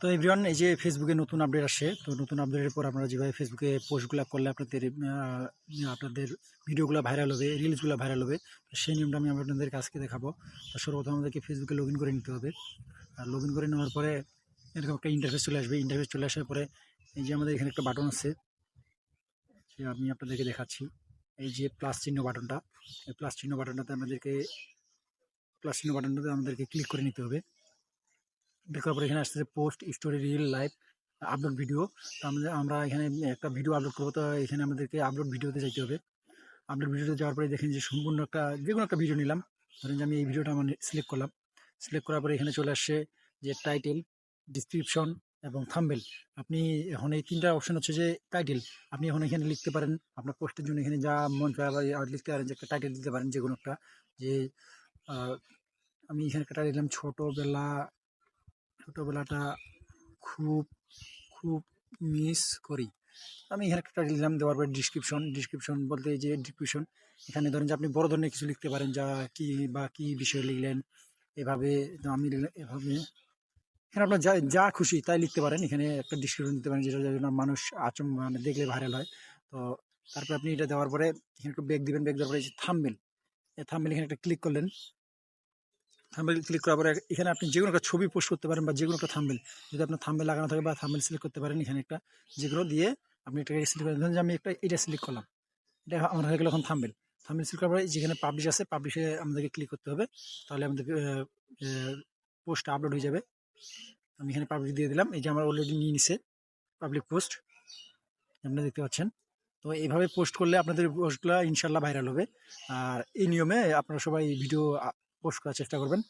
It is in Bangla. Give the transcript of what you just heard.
তো এভরিওয়ান, এই যে ফেসবুকে নতুন আপডেট আসে, তো নতুন আপডেটের পর আপনারা যেভাবে ফেসবুকে পোস্টগুলো করলে আপনাদের ভিডিওগুলো ভাইরাল হবে, রিলসগুলো ভাইরাল হবে, তো সেই নিয়মটা আমি আপনাদেরকে আজকে দেখাবো। তো সর্বপ্রথম আমাদেরকে ফেসবুকে লগ ইন করে নিতে হবে। আর লগ ইন করে নেওয়ার পরে এরকম একটা ইন্টারফেস চলে আসবে। ইন্টারফেস চলে আসার পরে এই যে আমাদের এখানে একটা বাটন আছে, যে আমি আপনাদেরকে দেখাচ্ছি। এই যে প্লাস চিহ্ন বাটনটা, এই প্লাস চিহ্ন বাটনটাতে আমাদেরকে ক্লিক করে নিতে হবে। দেখার পর এখানে আসতেছে post, story, reel, live, upload video. তো আমরা এখানে একটা ভিডিও আপলোড করবো, তো এখানে আমাদেরকে আপলোড ভিডিওতে যাইতে হবে। আপলোড ভিডিওতে যাওয়ার পরে দেখেন যে সম্পূর্ণ যে কোনো একটা ভিডিও নিলাম। ধরেন যে আমি এই ভিডিওটা আমার সিলেক্ট করলাম। সিলেক্ট করার পরে এখানে চলে আসছে যে টাইটেল, ডিসক্রিপশন এবং থাম্বনেল। আপনি এখন এই তিনটা অপশন হচ্ছে যে টাইটেল। আপনি এখন এখানে লিখতে পারেন আপনার পোস্টের জন্য, এখানে যা মন চায় বা লিখতে পারেন, যে একটা টাইটেল দিতে পারেন যে কোনো একটা। যে আহ, আমি এখানে একটা টাইটেল দিলাম, ছোটোবেলাটা খুব খুব মিস করি। আমি এখানে একটা টাইটেল দিলাম, দেওয়ার পরে ডিসক্রিপশন বলতে এই যে ডিসক্রিপশন, এখানে ধরেন যে আপনি বড় ধরনের কিছু লিখতে পারেন, যা কি বা কি বিষয়ে লিখলেন এভাবে। তো আমি লিখলাম এভাবে। এখানে আপনার যা যা খুশি তাই লিখতে পারেন, এখানে একটা ডিসক্রিপশন দিতে পারেন, যেটা জন্য মানুষ মানে দেখলে ভাইরাল হয়। তো তারপরে আপনি এটা দেওয়ার পরে এখানে একটু ব্যাক দিবেন। ব্যাক দেওয়ার পরে এই যে থাম্বনেল, এই থাম্বনেল এখানে একটা ক্লিক করলেন। থাম্বনেল ক্লিক করার পরে এখানে আপনি যেকোনো একটা ছবি পোস্ট করতে পারেন, বা যেকোনো একটা থাম্বনেল, যদি আপনার থাম্বনেল লাগানো থাকে, বা থাম্বনেল সিলেক্ট করতে পারেন এখানে একটা, যেগুলো দিয়ে আপনি এটাকে সিলেক্ট করেন। ধরুন যে আমি এটা সিলেক্ট করলাম, এটা আমার হয়ে গেল এখন থাম্বনেল। থাম্বনেল সিলেক্ট করার পরে যেখানে পাবলিশ আছে, পাবলিশে আমাদেরকে ক্লিক করতে হবে। তাহলে আমাদের পোস্টটা আপলোড হয়ে যাবে। আমি এখানে পাবলিশ দিয়ে দিলাম। এই যে আমার অলরেডি নিয়ে নিছে পাবলিক পোস্ট, আপনারা দেখতে পাচ্ছেন। তো এইভাবে পোস্ট করলে আপনাদের পোস্টগুলো ইনশাল্লাহ ভাইরাল হবে। আর এই নিয়মে আপনারা সবাই ভিডিও পোস্ট করার চেষ্টা করবেন।